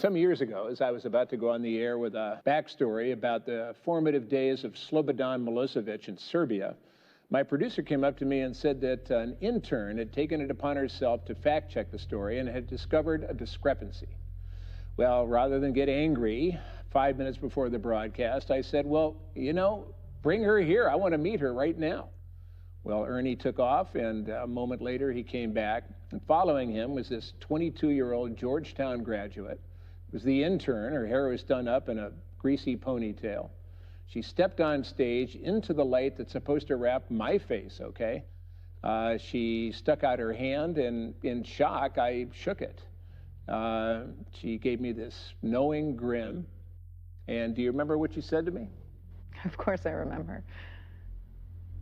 Some years ago, as I was about to go on the air with a backstory about the formative days of Slobodan Milosevic in Serbia, my producer came up to me and said that an intern had taken it upon herself to fact-check the story and had discovered a discrepancy. Well, rather than get angry 5 minutes before the broadcast, I said, well, bring her here. I want to meet her right now. Well, Ernie took off, and a moment later he came back, and following him was this 22-year-old Georgetown graduate. It was the intern. Her hair was done up in a greasy ponytail. She stepped on stage into the light that's supposed to wrap my face, okay? She stuck out her hand, and in shock, I shook it. She gave me this knowing grin. And do you remember what you said to me? Of course I remember.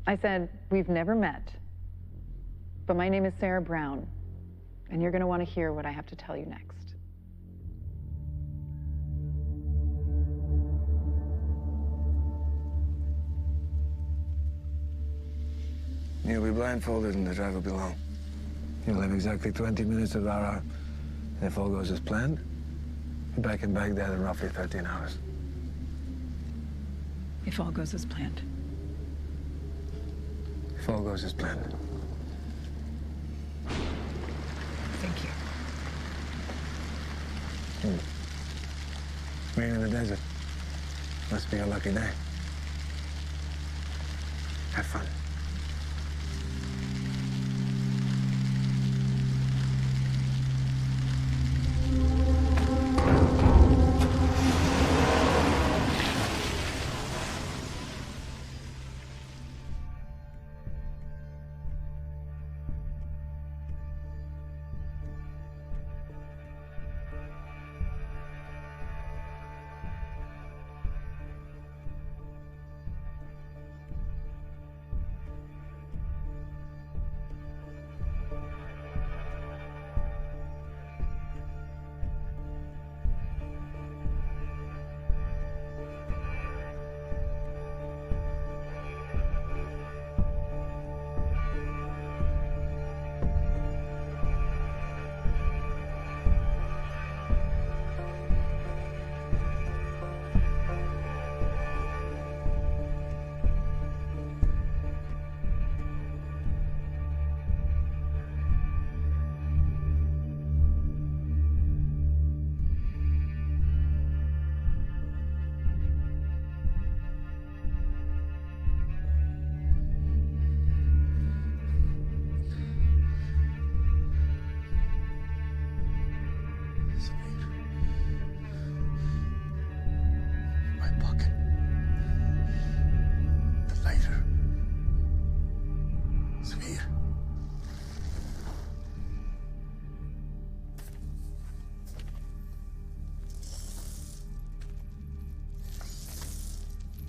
I said, we've never met, but my name is Sarah Brown, and you're going to want to hear what I have to tell you next. You'll be blindfolded and the drive will be long. You'll have exactly 20 minutes of our hour. If all goes as planned, you're back in Baghdad in roughly 13 hours. If all goes as planned. If all goes as planned. Thank you. Rain in the desert. Must be a lucky day. Have fun.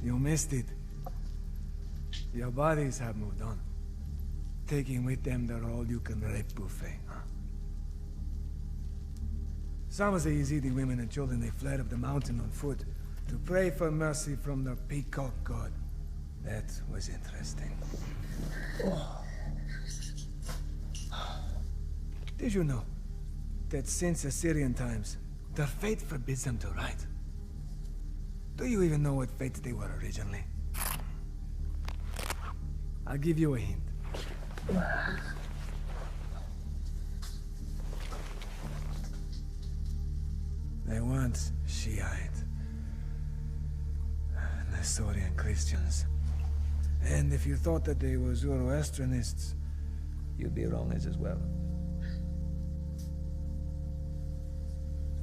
You missed it. Your bodies have moved on. Taking with them their all-you-can-rape buffet, huh? Some say you see the women and children, they fled up the mountain on foot to pray for mercy from their peacock god. That was interesting. Did you know that since Assyrian times, their fate forbids them to write? Do you even know what fates they were originally? I'll give you a hint. They weren't Shiite, Nestorian Christians. And if you thought that they were Zoroastrianists, you'd be wrong as well.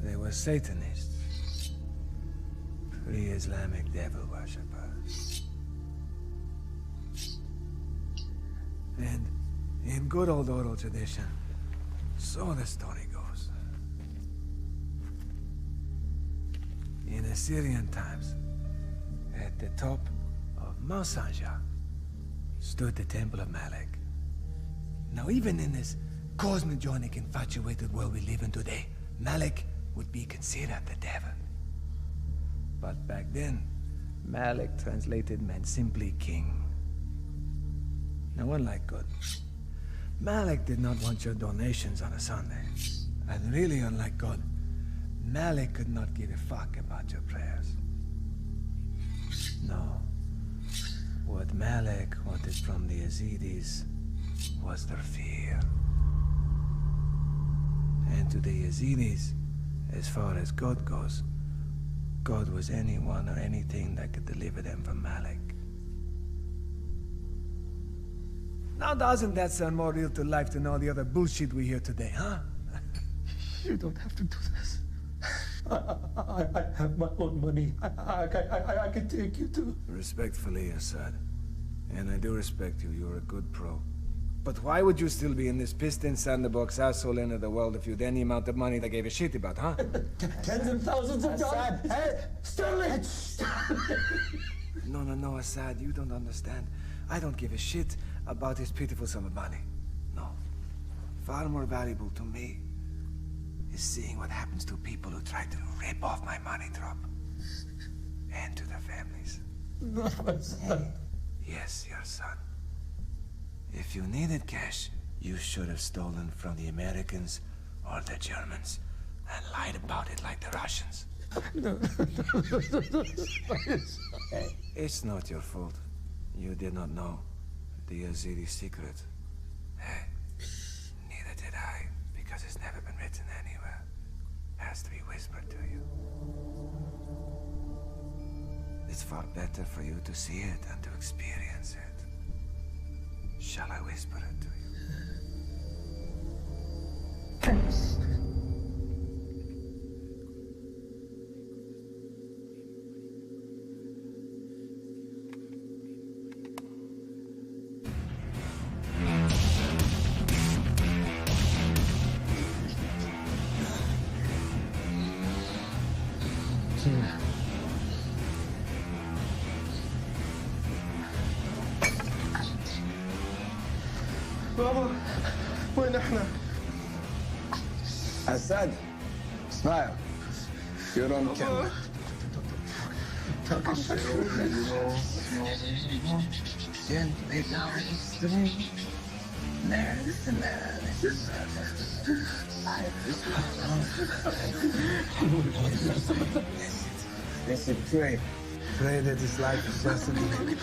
They were Satanists, pre-Islamic devil worshippers. And in good old oral tradition, so the story goes. In Assyrian times, at the top of Mount Sanja, stood the Temple of Malek. Now even in this cosmogonic infatuated world we live in today, Malek would be considered the devil. But back then, Malek translated meant simply king. Now unlike God, Malek did not want your donations on a Sunday. And really unlike God, Malik could not give a fuck about your prayers. No. What Malik wanted from the Yazidis was their fear. And to the Yazidis, as far as God goes, God was anyone or anything that could deliver them from Malik. Now doesn't that sound more real to life than all the other bullshit we hear today, huh? You don't have to do this. I have my own money. I can take you to... Respectfully, Assad. And I do respect you. You're a good pro. But why would you still be in this pissed-in sandbox asshole end of the world if you'd any amount of money they gave a shit about, huh? Tens of thousands of dollars. Hey, Sterling! No, Assad, you don't understand. I don't give a shit about his pitiful sum of money. No. Far more valuable to me is seeing what happens to people who try to rip off my money drop. And to their families. No, my son. Yes, your son. If you needed cash, you should have stolen from the Americans or the Germans and lied about it like the Russians. No. Hey, it's not your fault. You did not know the Yazidi secret. Hey, neither did I, because it's never been written anywhere. It has to be whispered to you. It's far better for you to see it and to experience it. Shall I whisper it to you? بابا وين احنا؟ Assad, smile. You're on camera. Gently down the stream. Listen, pray. Pray that his life is just a dream.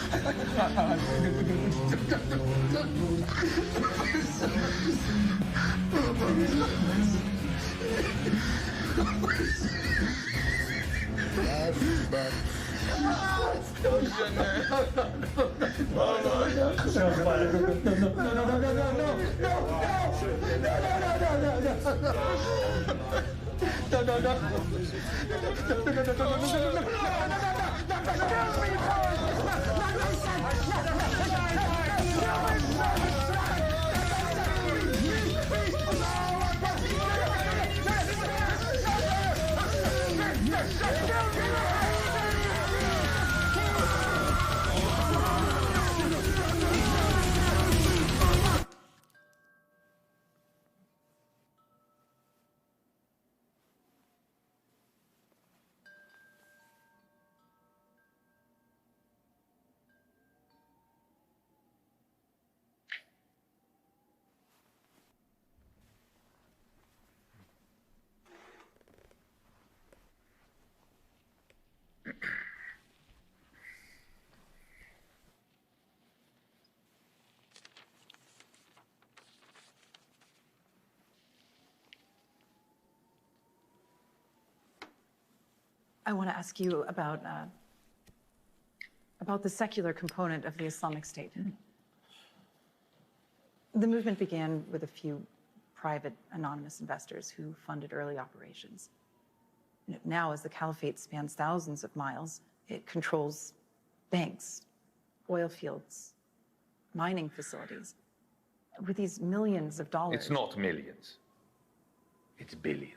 I want to ask you about the secular component of the Islamic State. The movement began with a few private, anonymous investors who funded early operations. Now, as the caliphate spans thousands of miles, it controls banks, oil fields, mining facilities. With these millions of dollars... It's not millions. It's billions.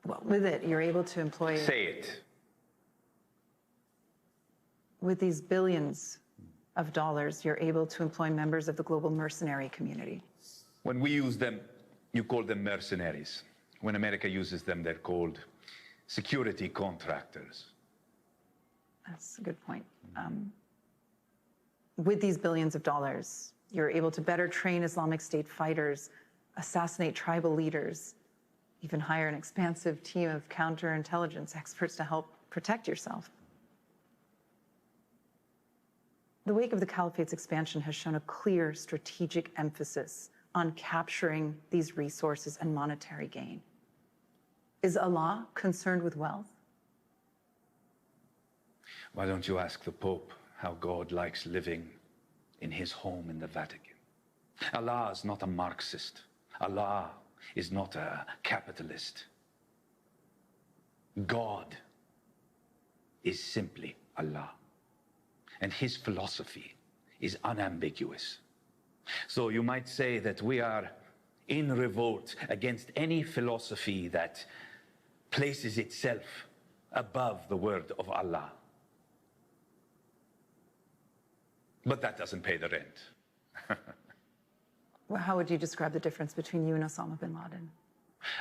Well, with it, you're able to employ... Say it. With these billions of dollars, you're able to employ members of the global mercenary community. When we use them, you call them mercenaries. When America uses them, they're called security contractors. That's a good point. With these billions of dollars, you're able to better train Islamic State fighters, assassinate tribal leaders, even hire an expansive team of counterintelligence experts to help protect yourself. The wake of the Caliphate's expansion has shown a clear strategic emphasis on capturing these resources and monetary gain. Is Allah concerned with wealth? Why don't you ask the Pope how God likes living in his home in the Vatican? Allah is not a Marxist. Allah is not a capitalist. God is simply Allah. And his philosophy is unambiguous. So you might say that we are in revolt against any philosophy that places itself above the word of Allah. But that doesn't pay the rent. Well, how would you describe the difference between you and Osama bin Laden?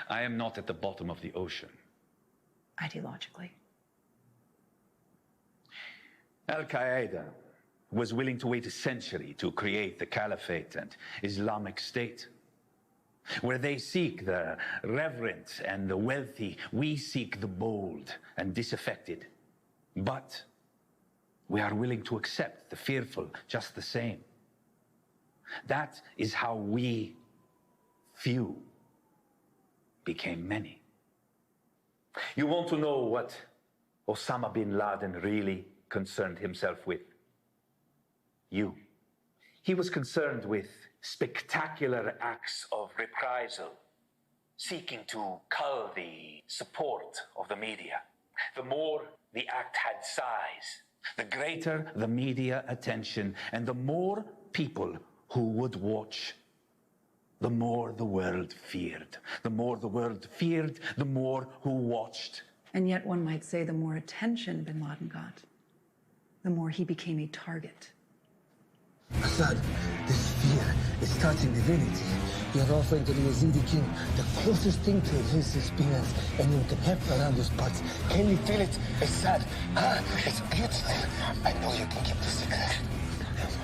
I am not at the bottom of the ocean. Ideologically. Al-Qaeda was willing to wait a century to create the Caliphate and Islamic State. Where they seek the reverent and the wealthy, we seek the bold and disaffected. But we are willing to accept the fearful just the same. That is how we, few, became many. You want to know what Osama bin Laden really concerned himself with? You. He was concerned with spectacular acts of reprisal, seeking to cull the support of the media. The more the act had size, the greater the media attention, and the more people who would watch, the more the world feared. The more the world feared, the more who watched. And yet one might say the more attention bin Laden got, the more he became a target. Assad, this fear is touching divinity. You're offering to the Yazidi king the closest thing to his experience anyone can have around those parts. Can you feel it, Assad? Huh? It's beautiful. I know you can keep the secret.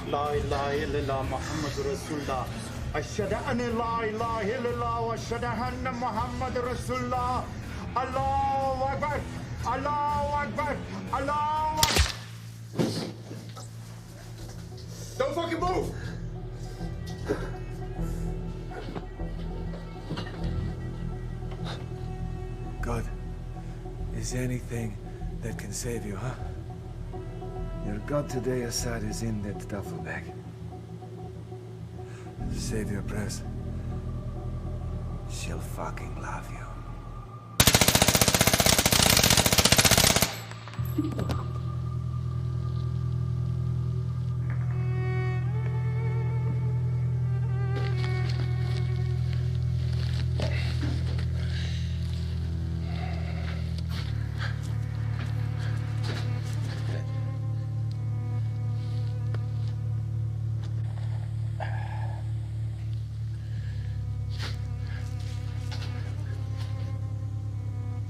La ilaha illallah Muhammad Rasulullah. Ashhadu an la ilaha illallah wa ashhadu anna Muhammad Rasulullah. Allahu Akbar. Allahu Akbar. Allahu Akbar. Don't fucking move! God, is anything that can save you, huh? Your God today, Assad, is in that duffel bag. Save your press. She'll fucking love you.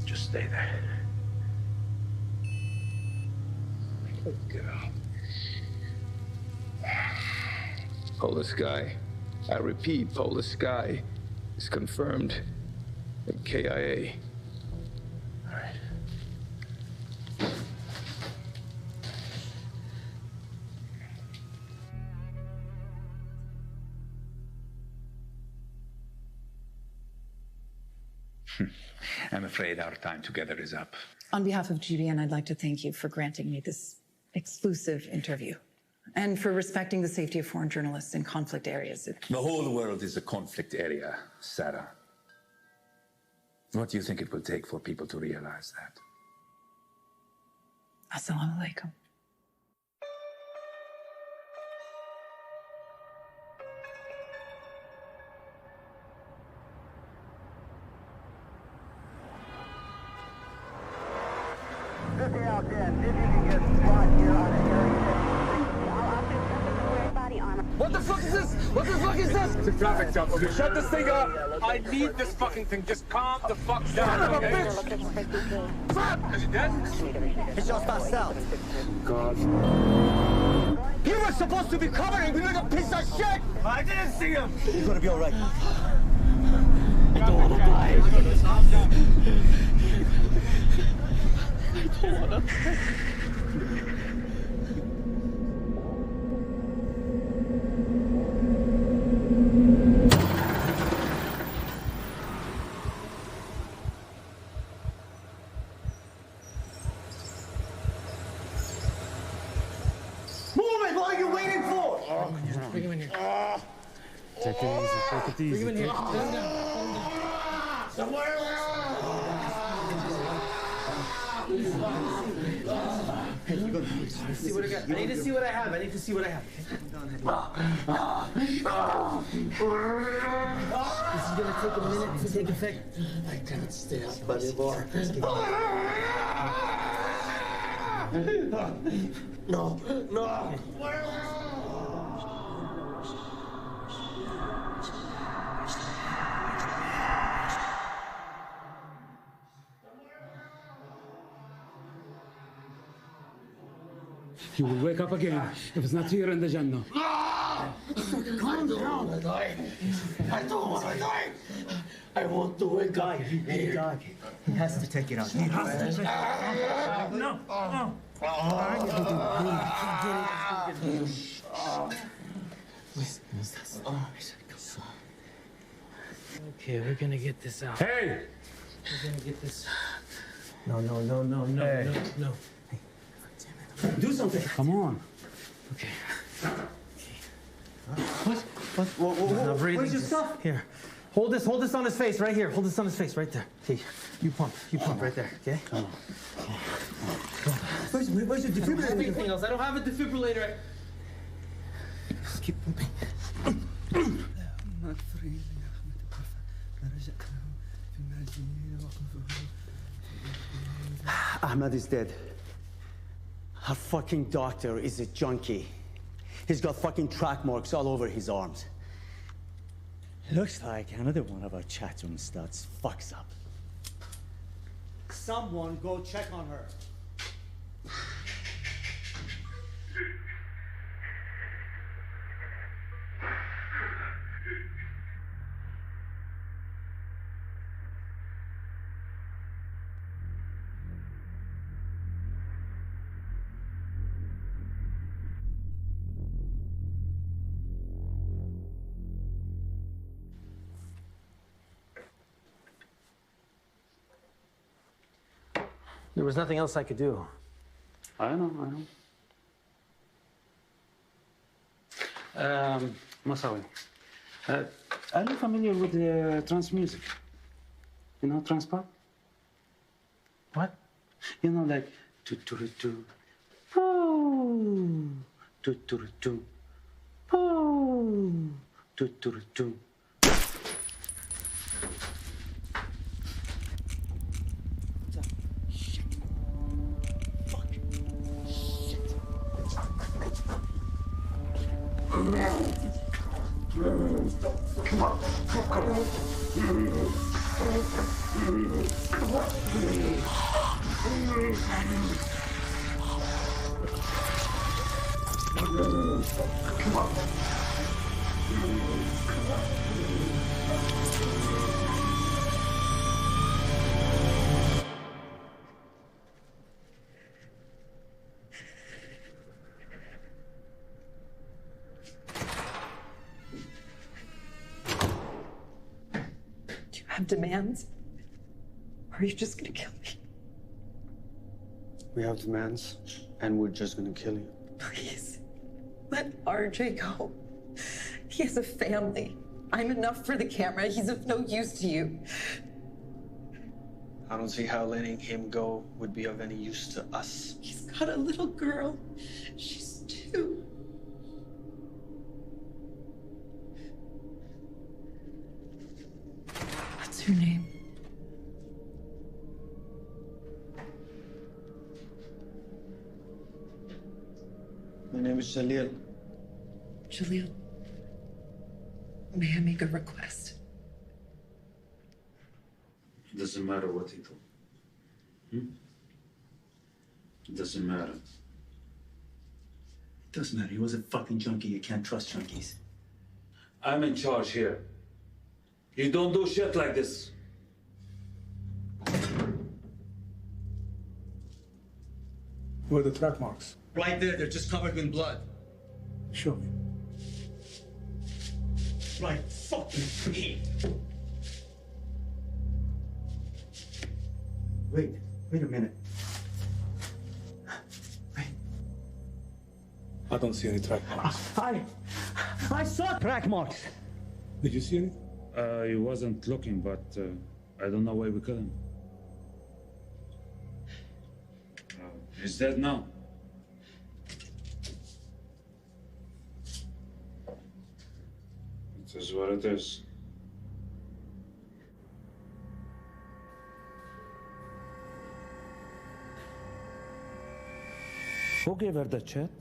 Just stay there. Good girl. Polar Sky. I repeat, Polar Sky is confirmed at KIA. All right. I'm afraid our time together is up. On behalf of GBN, I'd like to thank you for granting me this exclusive interview and for respecting the safety of foreign journalists in conflict areas. The whole world is a conflict area, Sarah. What do you think it will take for people to realize that? Assalamu alaikum. What the fuck is this? What the fuck is this? It's a traffic stop. Okay, shut this thing up. I need this fucking thing. Just calm the fuck down. Son of a bitch! Fuck! Is he dead? He just passed out. God. He was supposed to be covering me with a piece of shit! I didn't see him! You're gonna be alright. don't want to die. I don't want to die. Move it! What are you waiting for? Bring him in here. Take it easy. Take it easy. Bring him in here. Let him down. See what I got. I need to see what I have. I need to see what I have. This is gonna take a minute to take effect. I can't stay up anymore. No, no. You will wake up again if it's not here in the Jannah. Calm down. I don't want to die. I want to wake up. Hey, dog. He has to take it out. No. Okay, we're gonna get this out. Hey! We're gonna get this. No. Do something. Come on. Okay. Not breathing. Where's your Just- stuff? Here. Hold this on his face right here. Hold this on his face right there. Okay. You pump right there. Okay. Come on. Where's your I don't have defibrillator? anything else. I don't have a defibrillator. Just keep pumping. Ahmed is dead. Our fucking doctor is a junkie. He's got fucking track marks all over his arms. Looks like another one of our chatroom studs fucks up. Someone go check on her. There was nothing else I could do. I know. Masawi, are you familiar with trance music? You know trance pop? What? You know, like tu-tu-ru-tu, poo, tu-tu-ru-tu, poo, tu-tu-ru-tu. Do you have demands? Or are you just gonna kill me? We have demands, and we're just gonna kill you. Please, let RJ go. He has a family. I'm enough for the camera. He's of no use to you. I don't see how letting him go would be of any use to us. He's got a little girl. She's 2. What's her name? My name is Jalil. Jalil. May I make a request? It doesn't matter what he told. It doesn't matter. It doesn't matter. He was a fucking junkie. You can't trust junkies. I'm in charge here. You don't do shit like this. Where are the track marks? Right there, they're just covered in blood. Show me. Right fucking here. Wait a minute. I don't see any track marks. I saw track marks. Did you see any? He wasn't looking, but I don't know why we killed him. He's dead now. It is what it is. Who gave her the chat?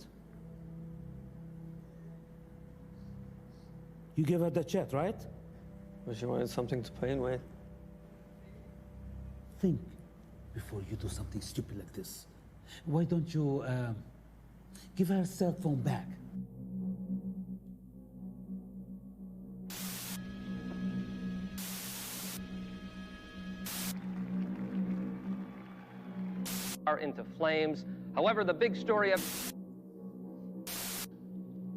You gave her the chat, right? Well, she wanted something to paint with. Think before you do something stupid like this. Why don't you give her cell phone back? Are into flames. However, the big story of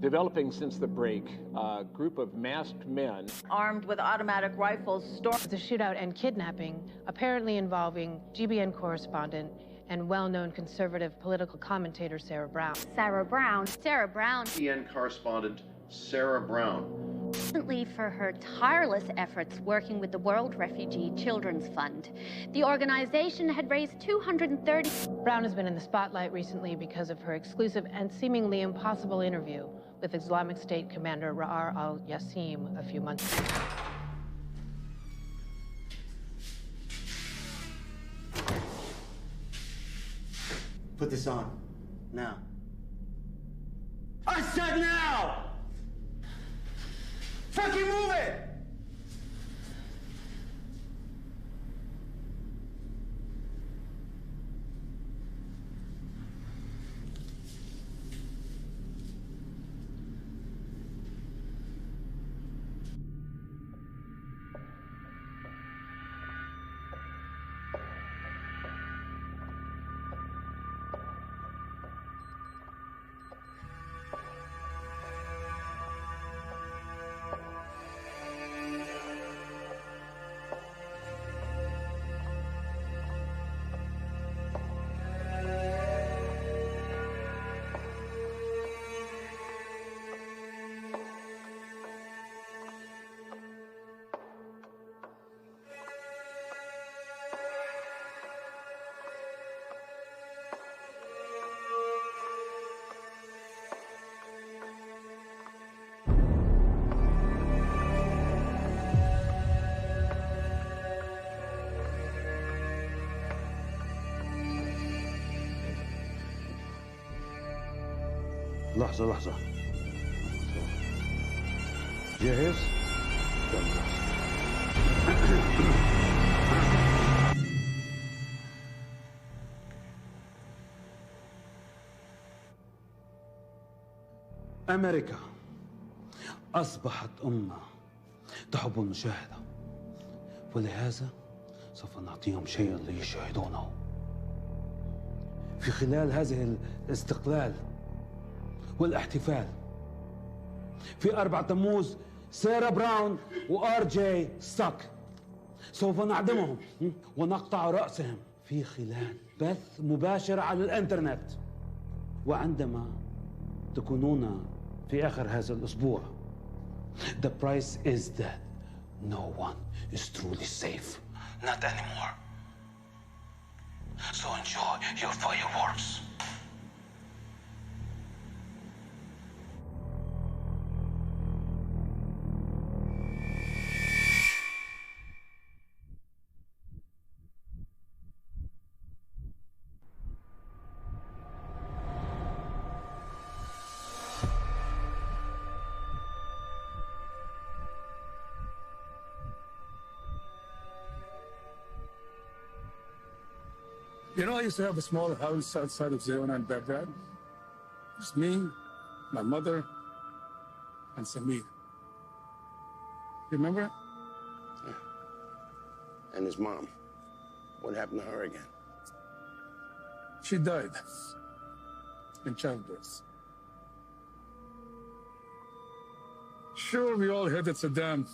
Developing since the break, a group of masked men armed with automatic rifles stormed the shootout and kidnapping, apparently involving GBN correspondent and well-known conservative political commentator Sarah Brown. Sarah Brown. GBN correspondent Sarah Brown. Recently, for her tireless efforts working with the World Refugee Children's Fund, the organization had raised $230. Brown has been in the spotlight recently because of her exclusive and seemingly impossible interview with Islamic State commander Ra'ar al-Yassim a few months ago. Put this on. Now. I said now! Fucking move it! لحظة جاهز؟ أمريكا أصبحت أمة تحب المشاهدة، ولهذا سوف نعطيهم شيئا ليشاهدونه. في خلال هذه الاستقلال والاحتفال في 4 تموز سارة براون وآر جي ستاك سوف نعدمهم ونقطع رأسهم في خلال بث مباشر على الانترنت. وعندما تكونون في آخر هذا الأسبوع the price is that no one is truly safe. Not anymore. So enjoy your fireworks. You know, I used to have a small house outside of Zayona in Baghdad. Just me, my mother, and Samir. You remember? And his mom. What happened to her again? She died in childbirth. Sure, we all headed Saddam,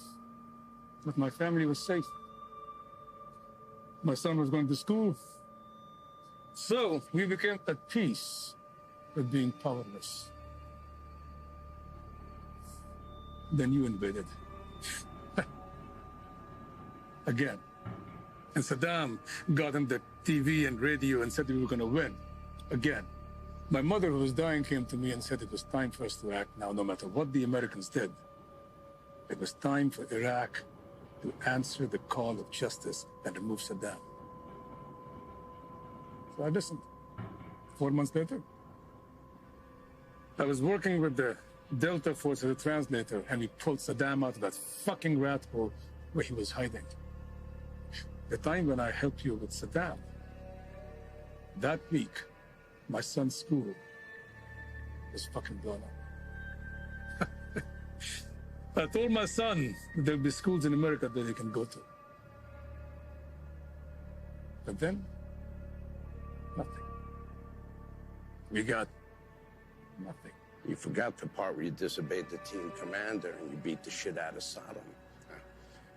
but my family was safe. My son was going to school. So we became at peace with being powerless. Then you invaded. Again. And Saddam got him the TV and radio and said we were going to win. Again. My mother, who was dying, came to me and said it was time for us to act now, no matter what the Americans did. It was time for Iraq to answer the call of justice and remove Saddam. So I listened. 4 months later, I was working with the Delta Force as a translator, and we pulled Saddam out of that fucking rat hole where he was hiding. The time when I helped you with Saddam, that week, my son's school was fucking blown up. I told my son that there'll be schools in America that he can go to. But then, nothing. We got nothing. You forgot the part where you disobeyed the team commander and you beat the shit out of Saddam.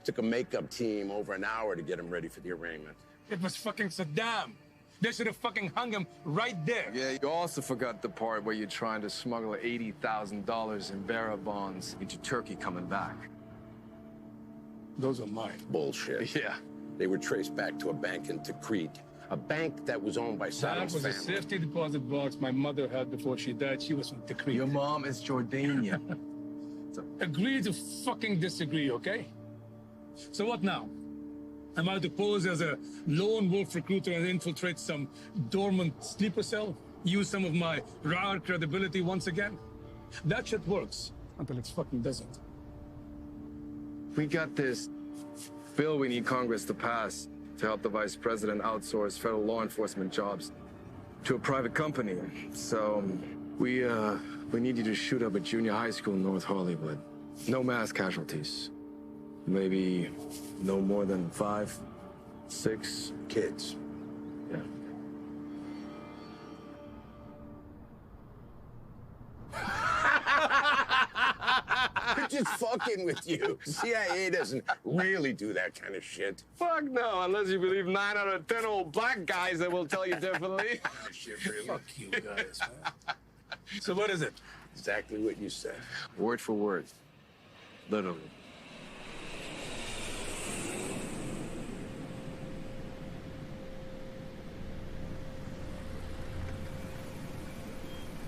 Took a makeup team over an hour to get him ready for the arraignment. It was fucking Saddam. They should have fucking hung him right there. Yeah, you also forgot the part where you're trying to smuggle $80,000 in bearer bonds into Turkey coming back. Those are mine. Bullshit. Yeah. They were traced back to a bank in Tikrit, a bank that was owned by Saddam's That was family. a safety deposit box my mother had before she died. She was from Tikrit. Your mom is Jordanian. Agree to fucking disagree, okay? So what now? Am I to pose as a lone wolf recruiter and infiltrate some dormant sleeper cell? Use some of my rare credibility once again? That shit works until it fucking doesn't. We got this bill we need Congress to pass to help the vice president outsource federal law enforcement jobs to a private company. So we need you to shoot up a junior high school in North Hollywood. No mass casualties. Maybe no more than 5, 6 kids. Yeah. They're just fucking with you. CIA doesn't really do that kind of shit. Fuck no, unless you believe 9 out of 10 old black guys that will tell you differently. Shit, really. Fuck you guys, man. So what is it? Exactly what you said. Word for word. Literally.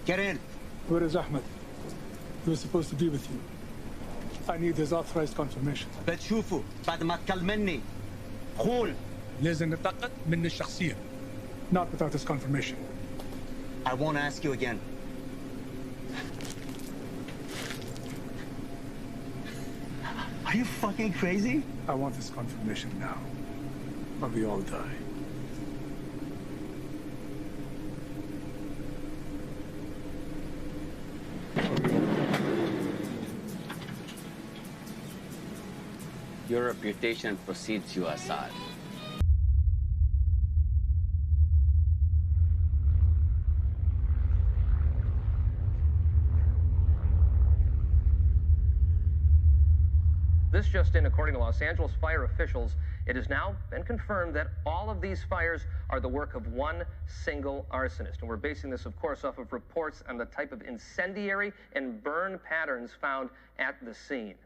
Get in. Where is Ahmed? He was supposed to be with you. I need his authorized confirmation. بتشوفه بعد ما تكلمني. قول. لازم نتأكد من الشخصية. Not without his confirmation. I won't ask you again. Are you fucking crazy? I want his confirmation now, or we all die. Your reputation precedes you, Assad. This just in, according to Los Angeles fire officials, it has now been confirmed that all of these fires are the work of one single arsonist. And we're basing this, of course, off of reports on the type of incendiary and burn patterns found at the scene.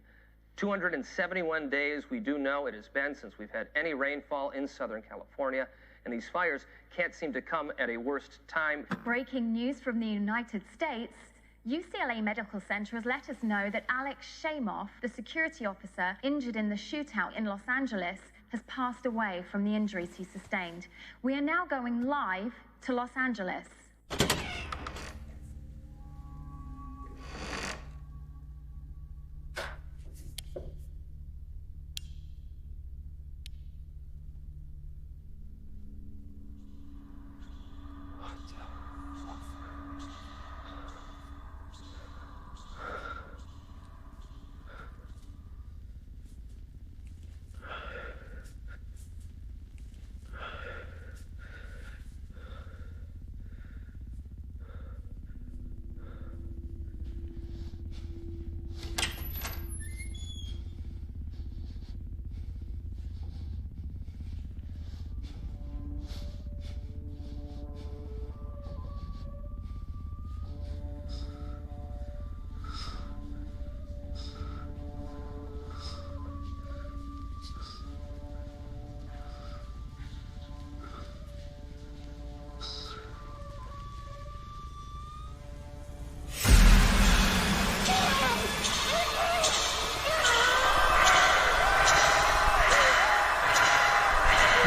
271 days, we do know it has been since we've had any rainfall in Southern California, and these fires can't seem to come at a worse time. Breaking news from the United States. UCLA Medical Center has let us know that Alex Shamoff, the security officer injured in the shootout in Los Angeles, has passed away from the injuries he sustained. We are now going live to Los Angeles.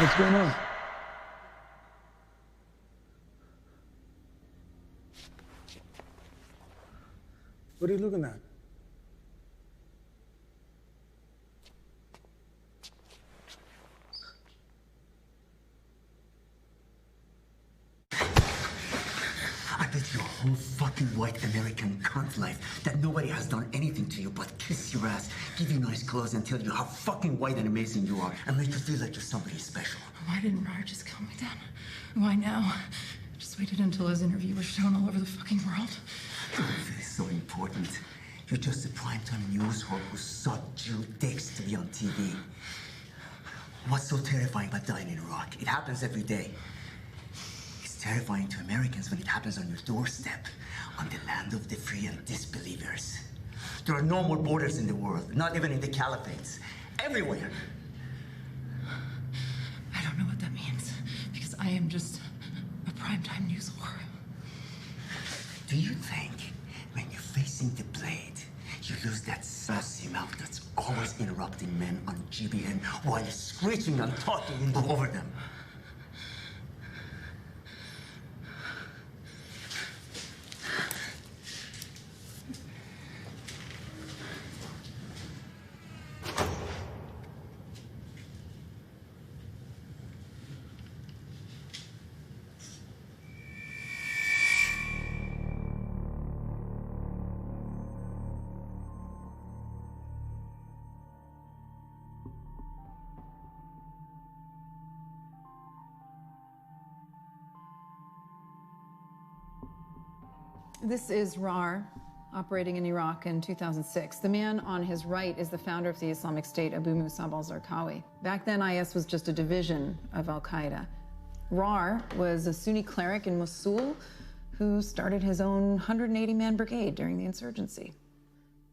What's going on? What are you looking at? I bet your whole fucking white American cunt life that nobody has done anything to you but kiss your ass, give you nice clothes, and tell you how fucking white and amazing you are, and make you feel like you're somebody special. Why didn't Rar just calm me down? Why now? Just waited until his interview was shown all over the fucking world. It's so important. You're just a primetime news whore who sucked Jew dicks to be on TV. What's so terrifying about dying in Iraq? It happens every day. It's terrifying to Americans when it happens on your doorstep, on the land of the free and disbelievers. There are no more borders in the world, not even in the caliphates. Everywhere. I don't know what that means, because I am just a primetime news whore. Do you think when you're facing the blade, you lose that saucy mouth that's always interrupting men on GBN while you're screeching and talking and go over them? This is Rar, operating in Iraq in 2006. The man on his right is the founder of the Islamic State, Abu Musab al-Zarqawi. Back then, IS was just a division of al-Qaeda. Rar was a Sunni cleric in Mosul who started his own 180-man brigade during the insurgency.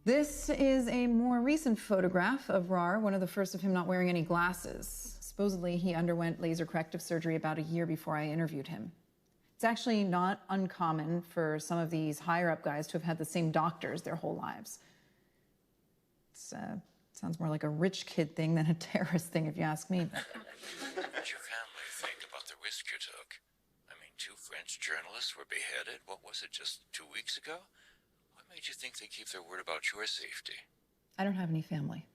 This is a more recent photograph of Rar, one of the first of him not wearing any glasses. Supposedly, he underwent laser corrective surgery about a year before I interviewed him. It's actually not uncommon for some of these higher-up guys to have had the same doctors their whole lives. It sounds more like a rich kid thing than a terrorist thing, if you ask me. What did your family think about the risk you took? I mean, 2 French journalists were beheaded, what was it, just 2 weeks ago? What made you think they keep their word about your safety? I don't have any family.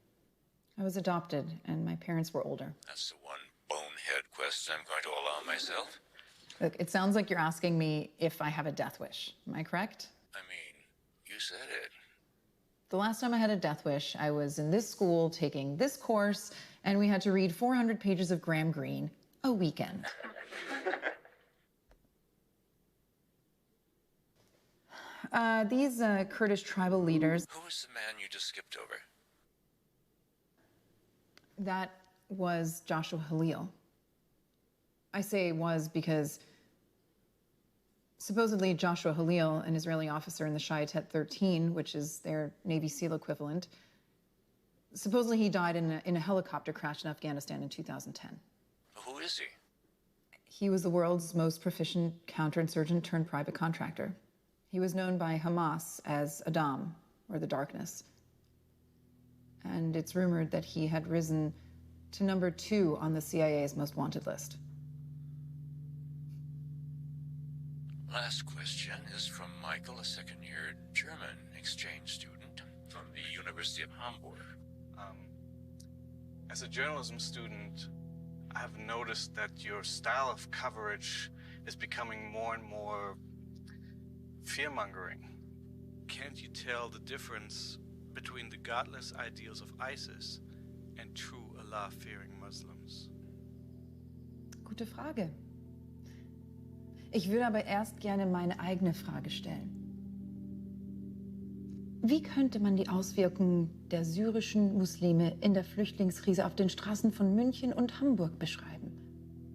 I was adopted, and my parents were older. That's the one bonehead question I'm going to allow myself. Look, it sounds like you're asking me if I have a death wish. Am I correct? I mean, you said it. The last time I had a death wish, I was in this school taking this course, and we had to read 400 pages of Graham Greene a weekend. These Kurdish tribal leaders. Who was the man you just skipped over? That was Joshua Halil. I say was because supposedly Joshua Halil, an Israeli officer in the Shayatet 13, which is their Navy SEAL equivalent, supposedly he died in a helicopter crash in Afghanistan in 2010. Who is he? He was the world's most proficient counterinsurgent turned private contractor. He was known by Hamas as Adam, or the Darkness. And it's rumored that he had risen to number 2 on the CIA's most wanted list. Last question is from Michael, a second-year German exchange student from the University of Hamburg. As a journalism student, I have noticed that your style of coverage is becoming more and more fear-mongering. Can't you tell the difference between the godless ideals of ISIS and true Allah-fearing Muslims? Gute Frage. Ich würde aber erst gerne meine eigene Frage stellen. Wie könnte man die Auswirkungen der syrischen Muslime in der Flüchtlingskrise auf den Straßen von München und Hamburg beschreiben?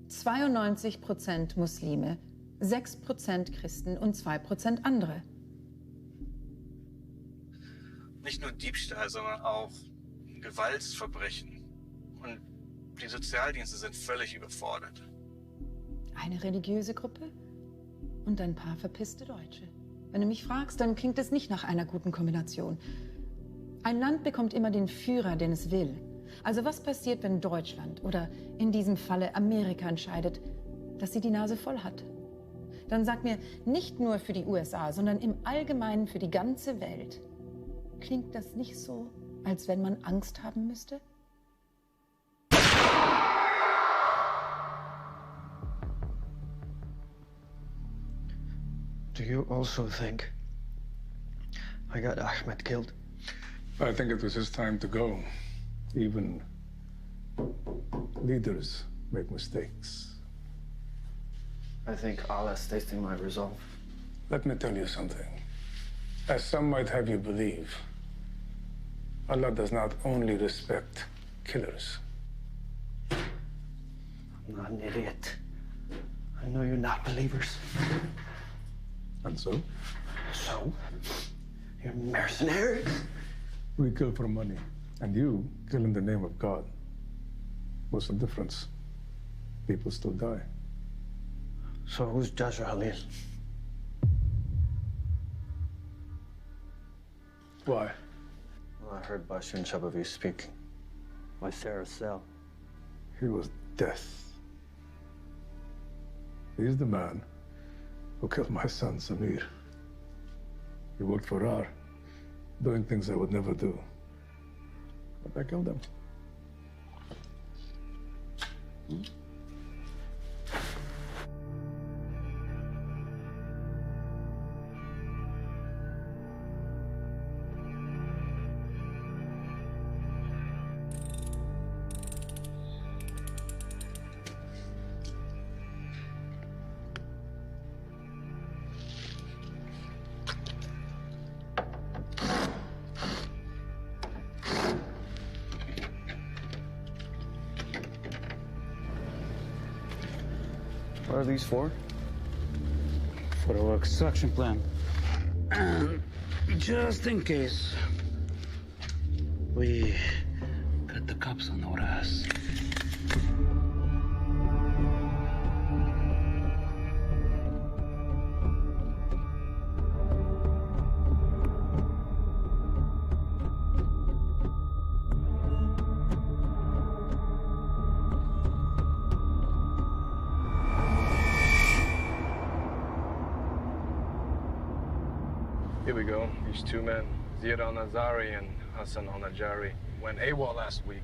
92% Muslime, 6% Christen und 2% andere. Nicht nur Diebstahl, sondern auch Gewaltverbrechen. Und die Sozialdienste sind völlig überfordert. Eine religiöse Gruppe und ein paar verpisste Deutsche. Wenn du mich fragst, dann klingt es nicht nach einer guten Kombination. Ein Land bekommt immer den Führer, den es will. Also was passiert, wenn Deutschland oder in diesem Falle Amerika entscheidet, dass sie die Nase voll hat? Dann sag mir, nicht nur für die USA, sondern im Allgemeinen für die ganze Welt. Klingt das nicht so, als wenn man Angst haben müsste? Do you also think I got Ahmed killed? I think it was his time to go. Even leaders make mistakes. I think Allah's tasting my resolve. Let me tell you something. As some might have you believe, Allah does not only respect killers. I'm not an idiot. I know you're not believers. And so? So? You're mercenaries? We kill for money, and you kill in the name of God. What's the difference? People still die. So who's Joshua Halil? Why? Well, I heard Bashir Shabavi speak. By Sarah's cell. He was death. He's the man who killed my son, Samir. He worked for Rar, doing things I would never do. But I killed him. What are these for? For our extraction plan. Just in case we got the cops on our ass. Here we go. These two men, Ziad al-Nazari and Hassan al-Najari, went AWOL last week.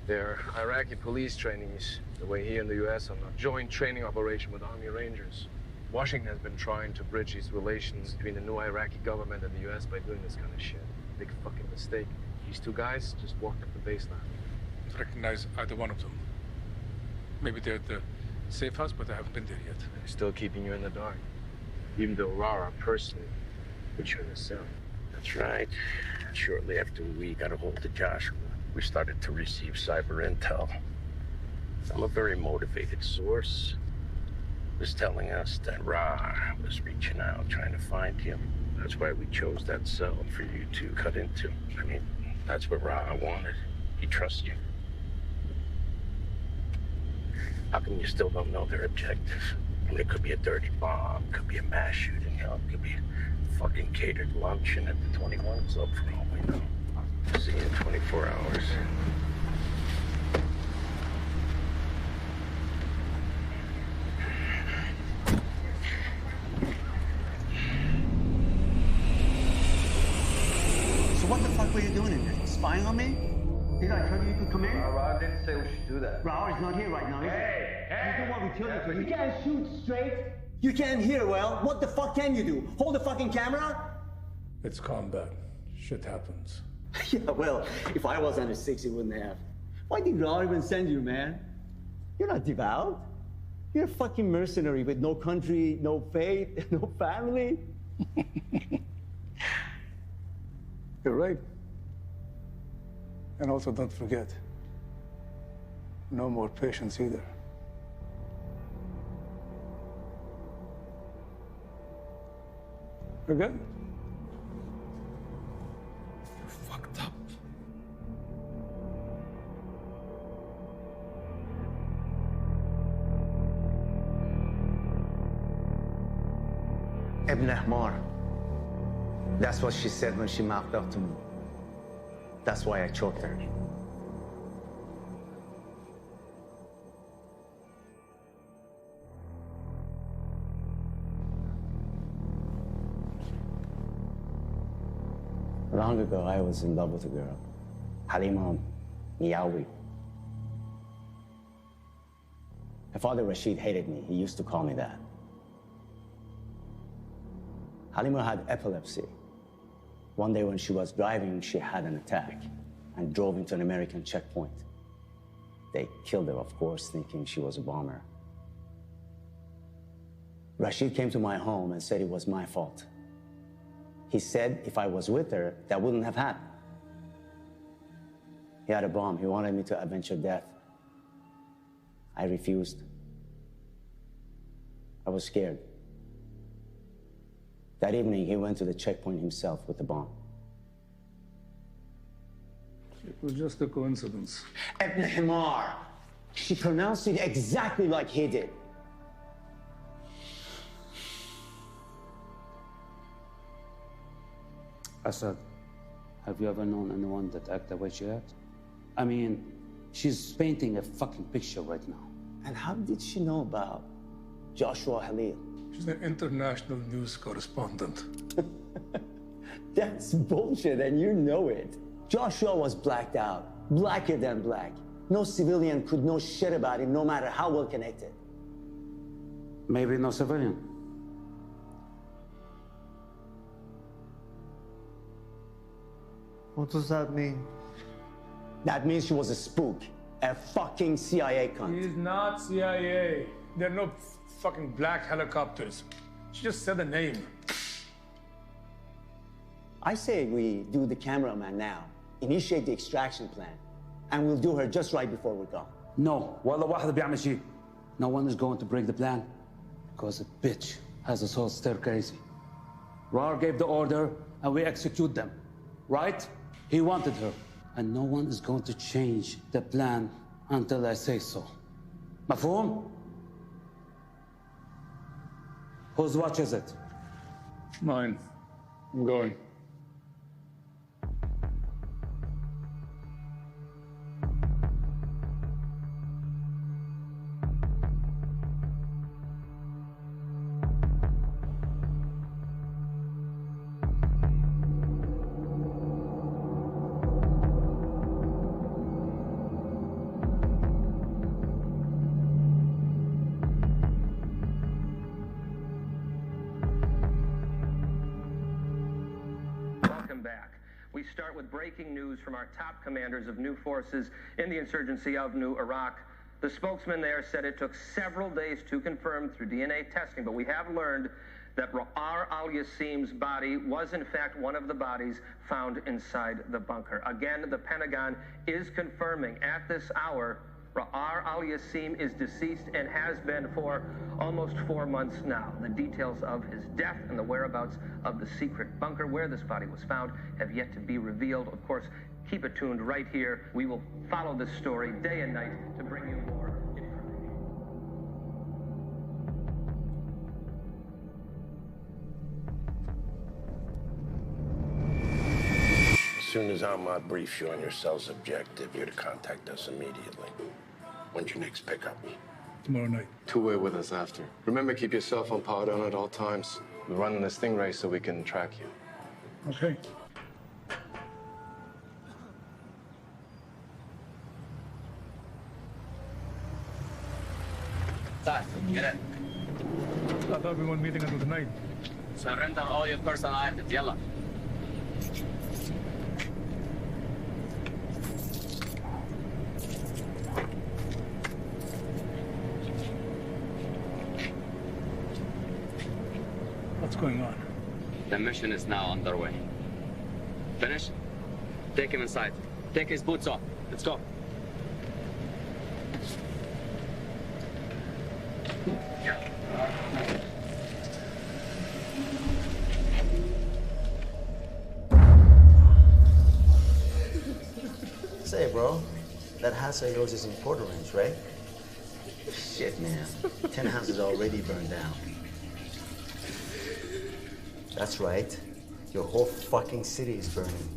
They're Iraqi police trainees, the way here in the U.S. on a joint training operation with Army Rangers. Washington has been trying to bridge these relations between the new Iraqi government and the U.S. by doing this kind of shit. Big fucking mistake. These two guys just walked up the baseline. I don't recognize either one of them. Maybe they're at the safe house, but I haven't been there yet. They're still keeping you in the dark. Even though Rara personally put you in the cell. That's right. Shortly after we got a hold of Joshua, we started to receive cyber intel. From a very motivated source was telling us that Ra was reaching out, trying to find him. That's why we chose that cell for you to cut into. I mean, that's what Ra wanted. He trusts you. How come you still don't know their objective? I mean, it could be a dirty bomb, could be a mass shooting, hell, it could be a fucking catered luncheon at the 21 Club for all we know. See you in 24 hours. So what the fuck were you doing in there? Spying on me? Did I tell you you could come in? Ra didn't say we should do that. Raoul is not here right now, is he? Hey! You do what we tell you to. You can't shoot straight. You can't hear well. What the fuck can you do? Hold the fucking camera? It's combat. Shit happens. Yeah, well, if I was under 6, it wouldn't have. Why did Raoul even send you, man? You're not devout. You're a fucking mercenary with no country, no faith, no family. You're right. And also don't forget, no more patience either. You're good? You're fucked up. Ibn Ahmar. That's what she said when she mouthed up to me. That's why I choked her. long ago, I was in love with a girl, Halima Miawi. Her father, Rashid, hated me. He used to call me that. Halima had epilepsy. One day when she was driving, she had an attack and drove into an American checkpoint. They killed her, of course, thinking she was a bomber. Rashid came to my home and said it was my fault. He said if I was with her, that wouldn't have happened. He had a bomb. He wanted me to avenge her death. I refused. I was scared. That evening, he went to the checkpoint himself with the bomb. It was just a coincidence. Ibn Himar. She pronounced it exactly like he did. Assad, have you ever known anyone that acted the way she acts? I mean, she's painting a fucking picture right now. And how did she know about Joshua Halil? She's an international news correspondent. That's bullshit, and you know it. Joshua was blacked out, blacker than black. No civilian could know shit about him, no matter how well connected. Maybe no civilian. What does that mean? That means she was a spook, a fucking CIA cunt. He's not CIA. There are no fucking black helicopters. She just said the name. I say we do the cameraman now, initiate the extraction plan, and we'll do her just right before we're gone. No, والله واحد بيعمل شيء. No one is going to break the plan because a bitch has us all stir crazy. Rar gave the order and we execute them, right? He wanted her, and no one is going to change the plan until I say so. مفهوم? Whose watch is it? Mine. I'm going. We start with breaking news from our top commanders of new forces in the insurgency of New Iraq. The spokesman there said it took several days to confirm through DNA testing, but we have learned that Ra'ar al-Yassim's body was in fact one of the bodies found inside the bunker. Again, the Pentagon is confirming at this hour Ra'ar al-Yassim is deceased and has been for almost 4 months now. The details of his death and the whereabouts of the secret bunker where this body was found have yet to be revealed. Of course, keep it tuned right here. We will follow this story day and night to bring you more information. As soon as Ahmad briefs you on your cell's objective, you're to contact us immediately. When's your next pickup? Tomorrow night. Two-way with us after. Remember, keep your cell phone powered on at all times. We're running this Stingray so we can track you. Okay. Start. Get it. I thought we weren't meeting until tonight. Surrender all your personal items. Yalla. What's going on? The mission is now underway. Finish? Take him inside. Take his boots off. Let's go. Say, bro, that house of yours is in Porter Range, right? Shit, man. 10 houses already burned down. That's right. Your whole fucking city is burning.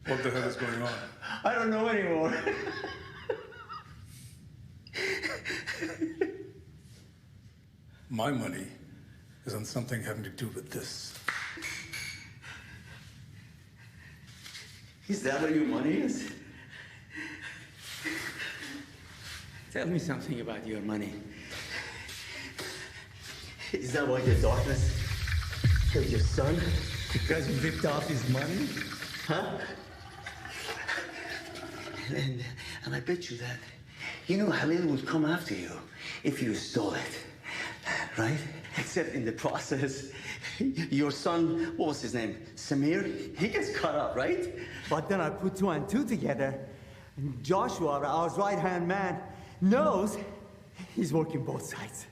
What the hell is going on? I don't know anymore. My money is on something having to do with this. Is that what your money is? Tell me something about your money. Is that why the darkness killed your son? Because you ripped off his money? Huh? And I bet you that you know Halil would come after you if you stole it, right? Except in the process, your son, what was his name? Samir? He gets cut up, right? But then I put 2 and 2 together, and Joshua, our right-hand man, knows he's working both sides.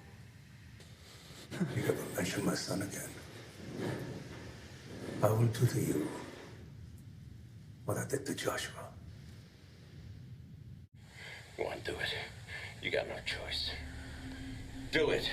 You ever mention my son again, I will do to you what I did to Joshua. Go on, do it. You got no choice. Do it.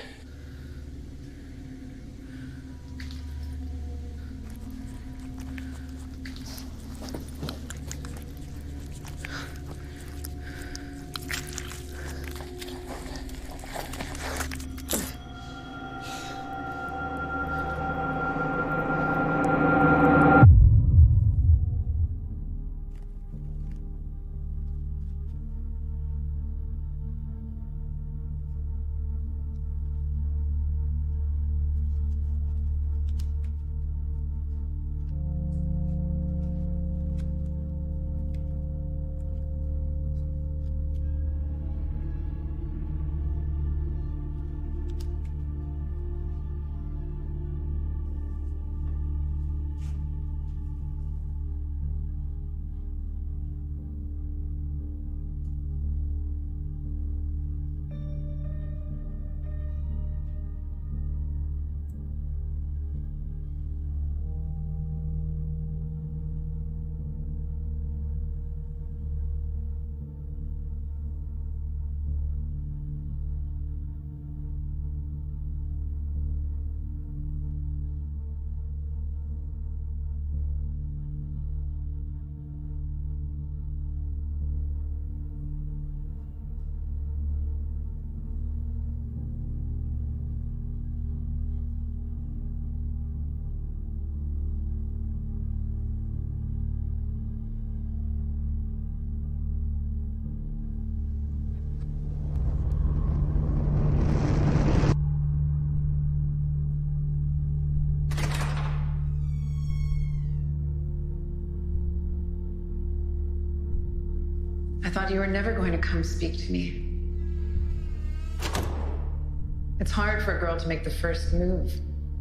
I thought you were never going to come speak to me. It's hard for a girl to make the first move,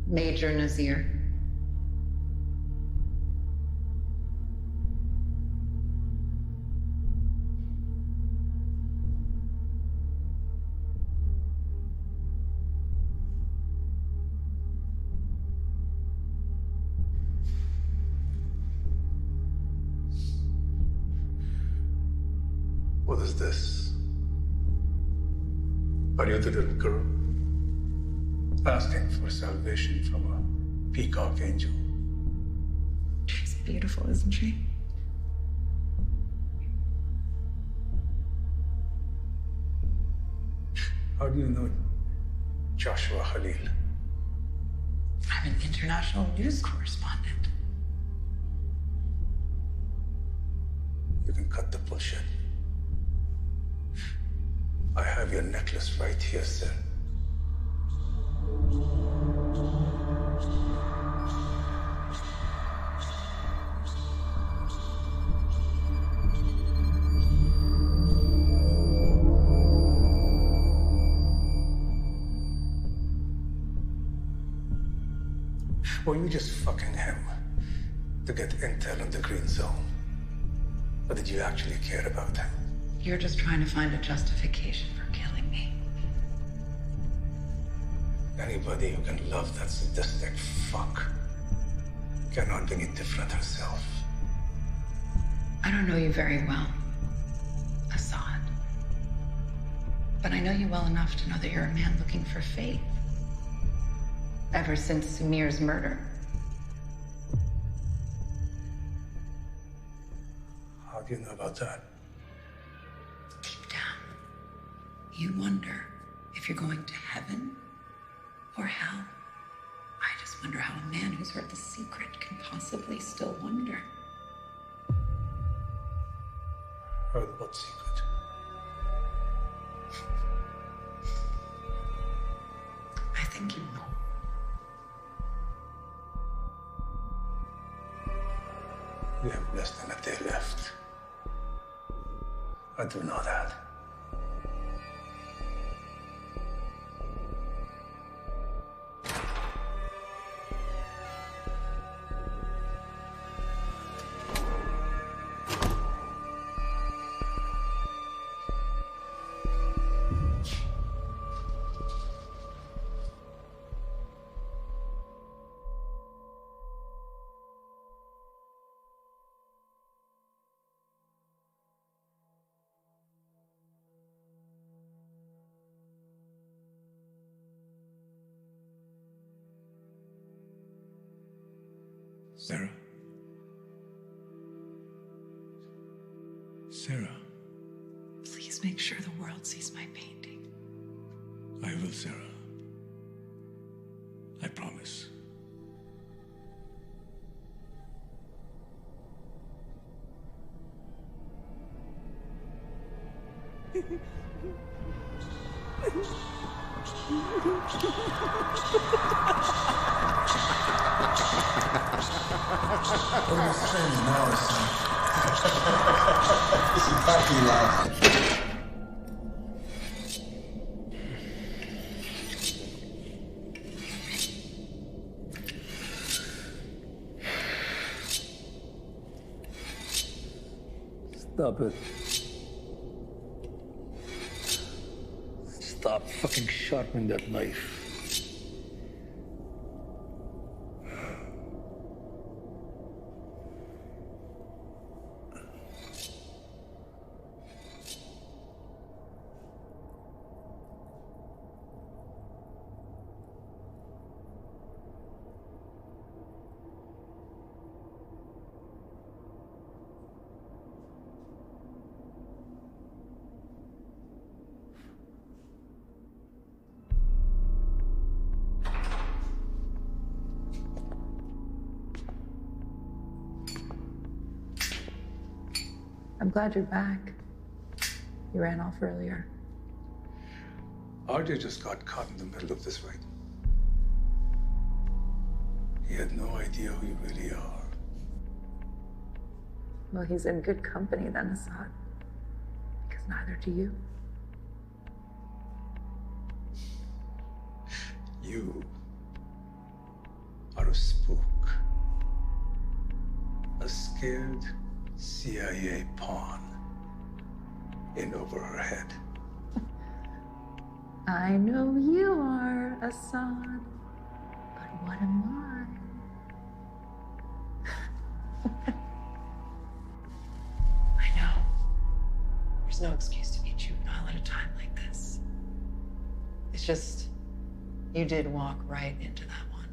Major Nazir. What is this? Are you the little girl asking for salvation from a peacock angel? She's beautiful, isn't she? How do you know Joshua Halil? I'm an international news correspondent. You can cut the bullshit. I have your necklace right here, sir. Were you just fucking him to get intel on the Green Zone? Or did you actually care about him? You're just trying to find a justification for killing me. Anybody who can love that sadistic fuck cannot be any different herself. I don't know you very well, Assad. But I know you well enough to know that you're a man looking for faith. Ever since Samir's murder. How do you know about that? Deep down, you wonder if you're going to heaven or hell. I just wonder how a man who's heard the secret can possibly still wonder. Heard what secret? I think you know. We have less than a day left. I do know that. Sarah? Sarah, Please make sure the world sees my painting. I will, Sarah. I promise. What are you saying now, son? This is happy life. Stop it. Stop fucking sharpening that knife. I'm glad you're back. You ran off earlier. RJ just got caught in the middle of this fight. He had no idea who you really are. Well, he's in good company then, Assad. Because neither do you. You are a spook. A scared CIA pawn in over her head. I know you are, Assad. But what am I? I know. There's no excuse to be juvenile at a time like this. It's just, you did walk right into that one.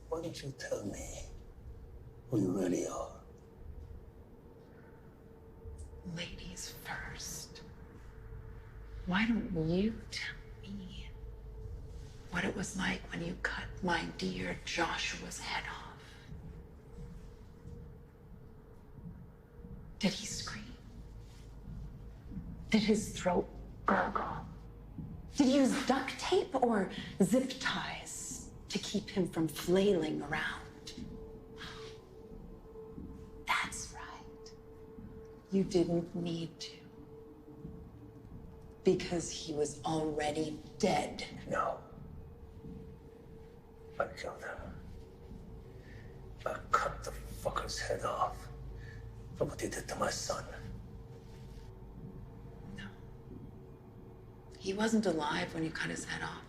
Why don't you tell me who you really are? Ladies first. Why don't you tell me what it was like when you cut my dear Joshua's head off? Did he scream? Did his throat gurgle? Did he use duct tape or zip ties to keep him from flailing around? That's right. You didn't need to. Because he was already dead. No. I killed him. I cut the fucker's head off for what he did to my son. No. He wasn't alive when you cut his head off.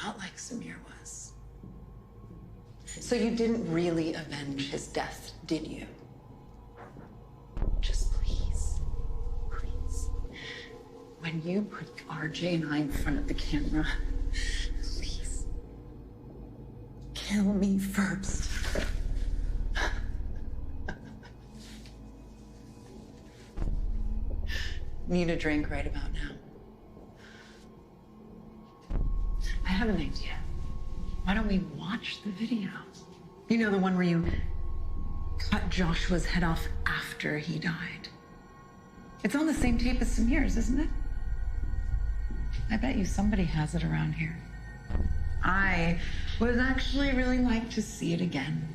Not like Samir was. So you didn't really avenge his death, did you? Just please, please, can you put RJ and I in front of the camera? Please. Kill me first. Need a drink right about now. I have an idea. Why don't we watch the video? You know, the one where you cut Joshua's head off after he died. It's on the same tape as Samir's, isn't it? I bet you somebody has it around here. I would actually really like to see it again.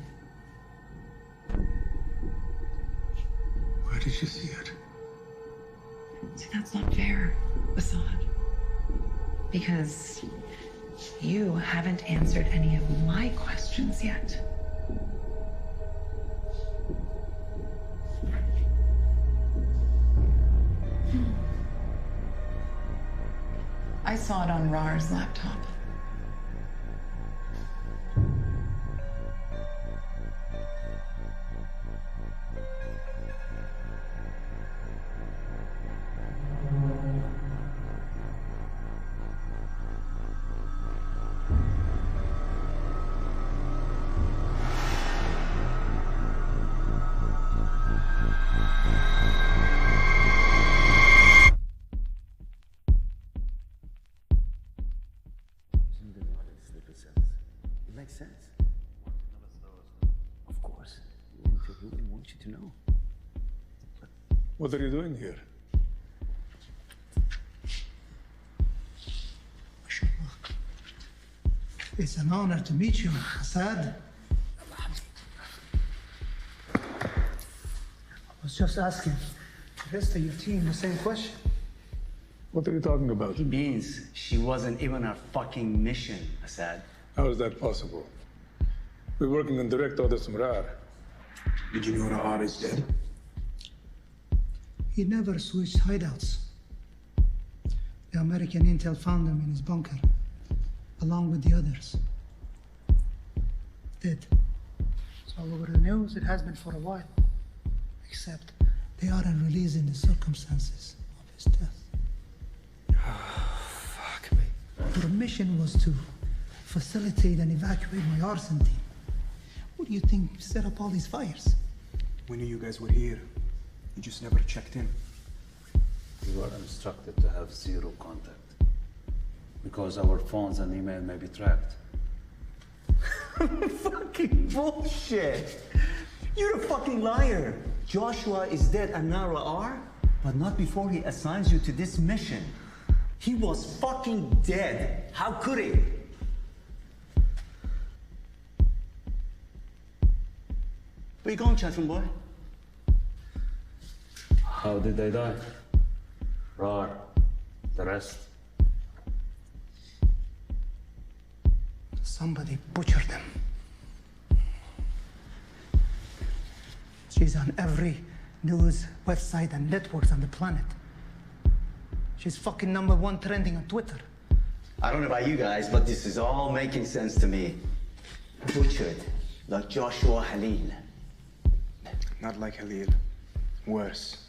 Where did you see it? See, that's not fair, Assad. Because you haven't answered any of my questions yet. I saw it on Rar's laptop. It makes sense. Of course. We want you to know. What are you doing here? It's an honor to meet you, Assad. I was just asking the rest of your team the same question. What are you talking about? He means she wasn't even our fucking mission, Assad. How is that possible? We're working on direct orders from Rar. Did you know Ra'ar is dead? He never switched hideouts. The American intel found him in his bunker, along with the others. Dead. It's all over the news. It has been for a while. Except they aren't releasing the circumstances of his death. Fuck me. Your mission was to facilitate and evacuate my arson team. What do you think set up all these fires? We knew you guys were here. You just never checked in. We were instructed to have zero contact. Because our phones and email may be tracked. Fucking bullshit! You're a fucking liar! Joshua is dead and now Ra'ar? But not before he assigns you to this mission. He was fucking dead. How could he? Where you going, Chatham boy? How did they die? Rar. The rest? Somebody butchered them. She's on every news website and networks on the planet. She's fucking #1 trending on Twitter. I don't know about you guys, but this is all making sense to me. Butchered, like Joshua Halil. Not like Halil. Worse.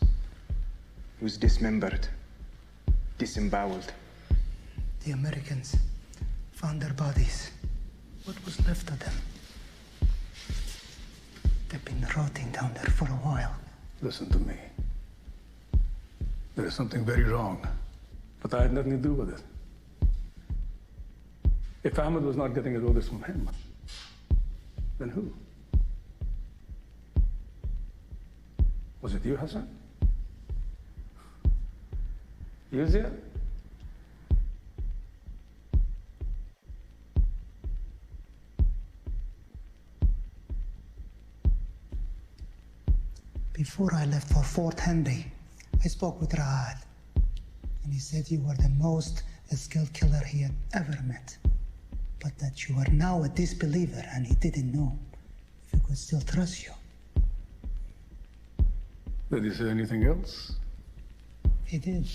He was dismembered. Disemboweled. The Americans found their bodies. What was left of them? They've been rotting down there for a while. Listen to me. There is something very wrong, but I had nothing to do with it. If Ahmed was not getting his orders from him, then who? Was it you, Hassan? You, Zia? Before I left for Fort Henry, I spoke with Raad, and he said you were the most skilled killer he had ever met. But that you are now a disbeliever and he didn't know if he could still trust you. Did he say anything else? He did.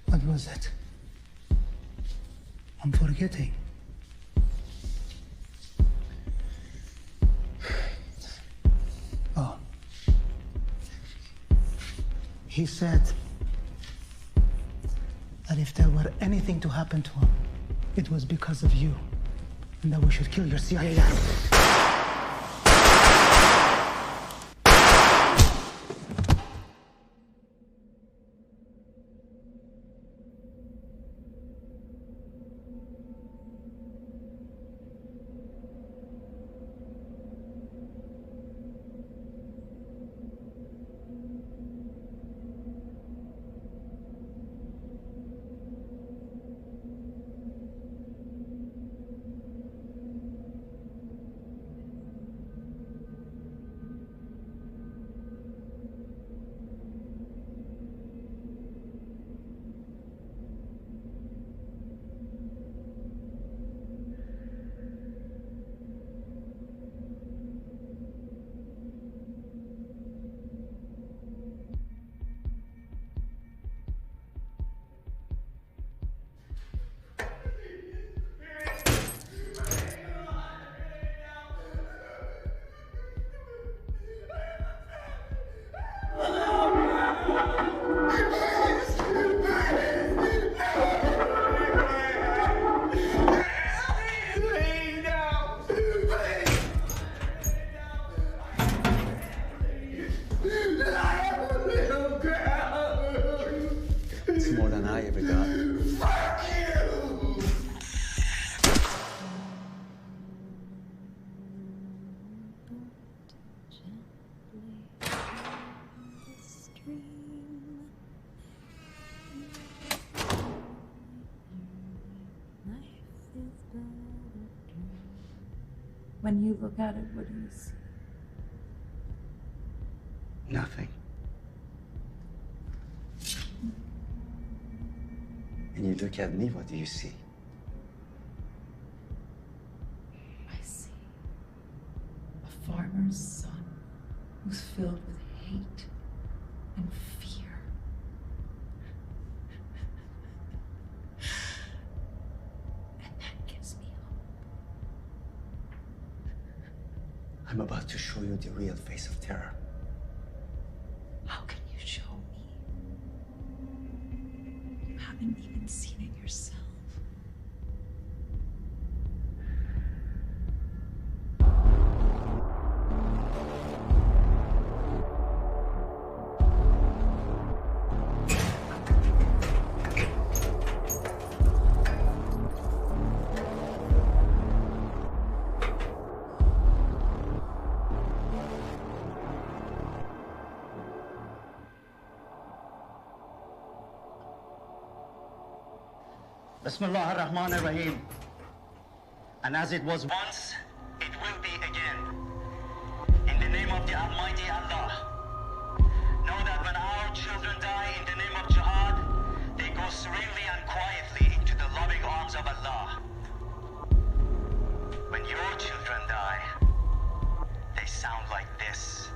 What was it? I'm forgetting. He said that if there were anything to happen to him, it was because of you, and that we should kill your CIA ass. It's more than I ever got. When you look at it, what do you see? Nothing. And you look at me, what do you see? I see a farmer's son who's filled with hate and fear. And that gives me hope. I'm about to show you the real face of terror. How can you show me? You haven't even seen it yourself. Bismillah ar-Rahman ar-Rahim. And as it was once, it will be again. In the name of the Almighty Allah. Know that when our children die in the name of jihad, they go serenely and quietly into the loving arms of Allah. When your children die, they sound like this.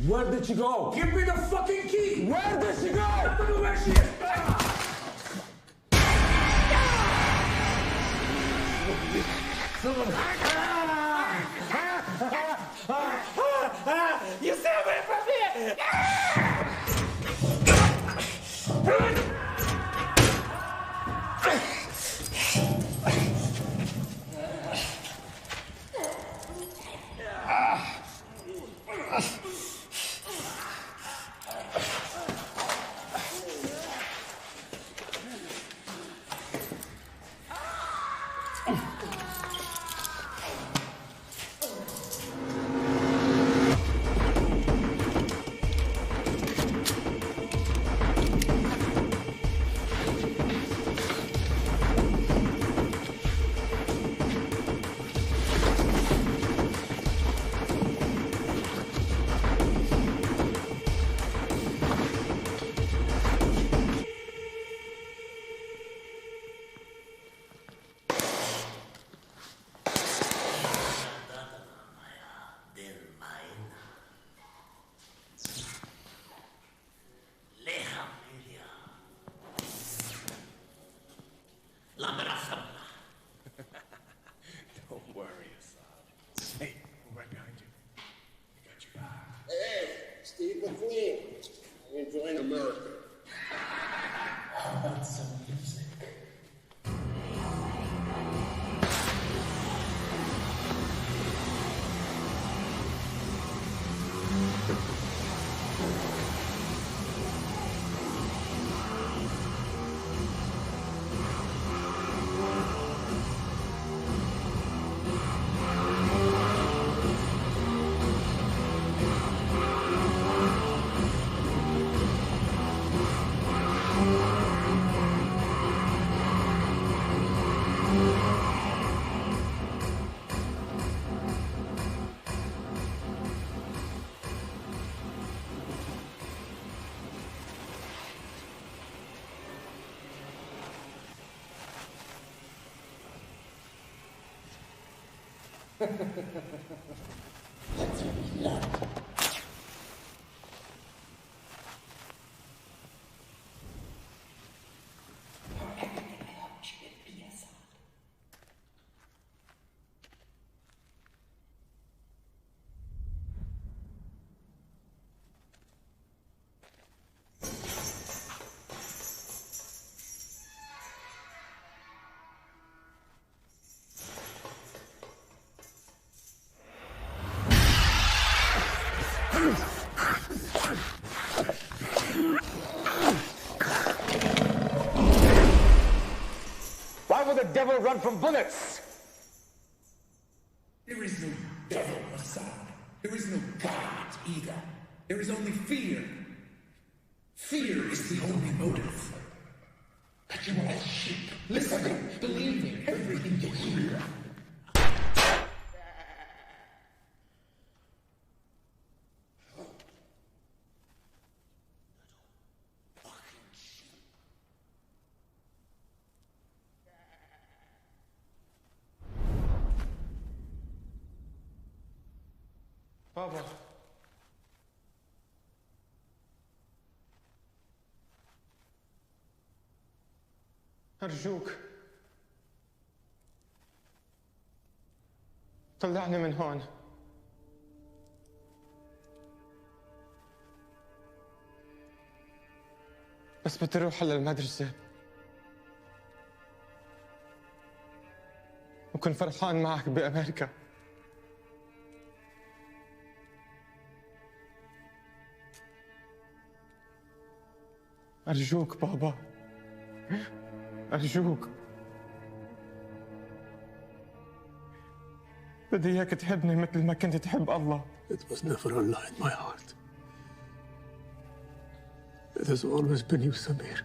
Where did she go? Give me the fucking key! Where did she go? I don't know where she is! You stay away from me! Let's reload. Why would the devil run from bullets? There is no devil, Assad. There is no God either. There is only fear. Fear is the only motive. But you are a sheep, listening, believing everything you hear. بابا أرجوك طلعني من هون. بس بدي أروح على المدرسة وكن فرحان معك بأمريكا. أرجوك بابا، أرجوك، بدي إياك تحبني مثل ما كنت تحب الله. It was never a lie in my heart. It has always been you, Samir.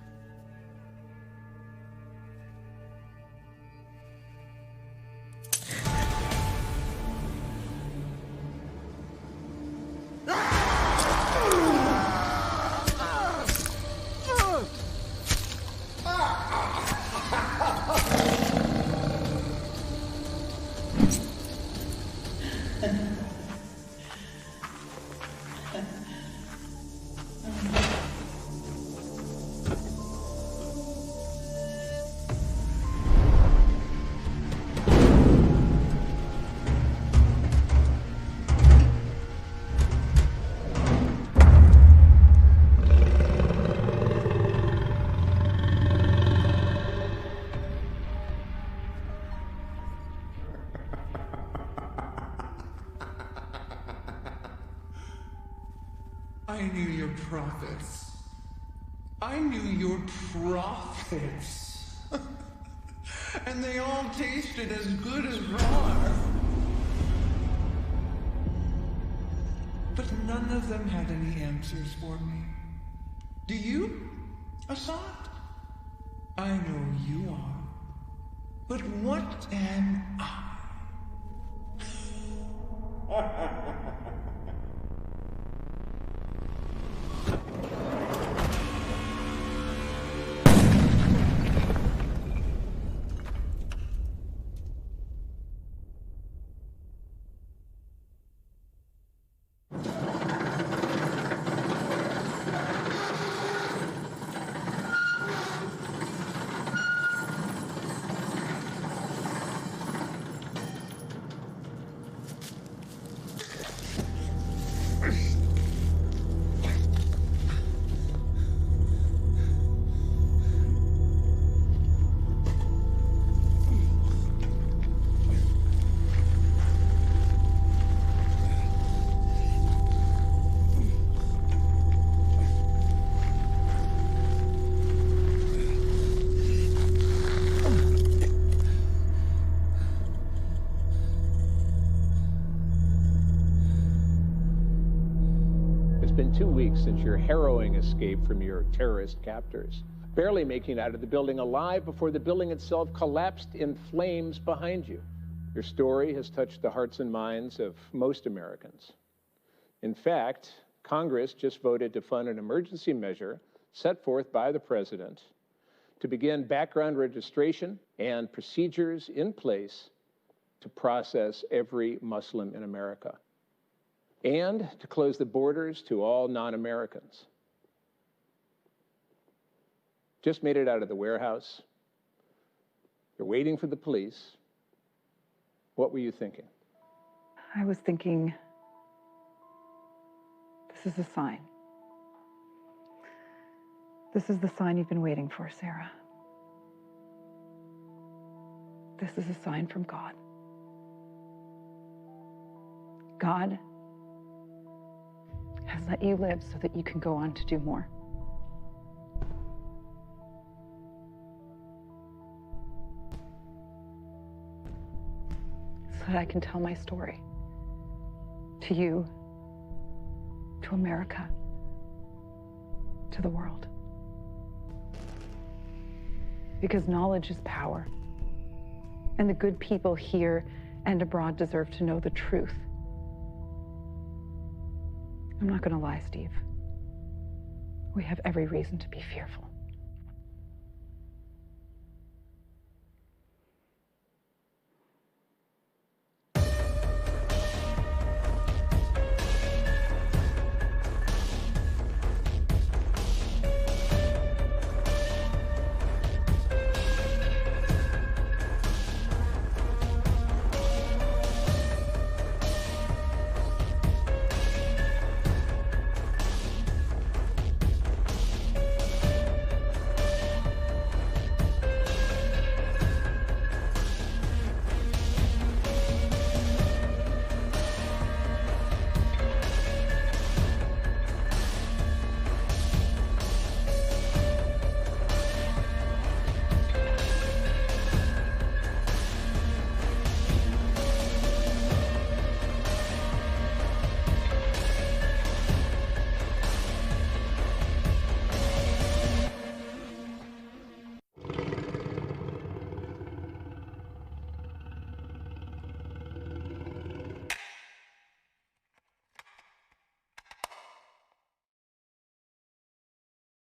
I knew your prophets. I knew your prophets. And they all tasted as good as raw. But none of them had any answers for me. Do you, Assad? I know you are. But what am I? been 2 weeks since your harrowing escape from your terrorist captors, barely making it out of the building alive before the building itself collapsed in flames behind you. Your story has touched the hearts and minds of most Americans. In fact, Congress just voted to fund an emergency measure set forth by the president to begin background registration and procedures in place to process every Muslim in America and to close the borders to all non-Americans. Just made it out of the warehouse. You're waiting for the police. What were you thinking? I was thinking, this is a sign. This is the sign you've been waiting for, Sarah. This is a sign from God. God has let you live so that you can go on to do more. So that I can tell my story to you, to America, to the world. Because knowledge is power. And the good people here and abroad deserve to know the truth. I'm not going to lie, Steve. We have every reason to be fearful.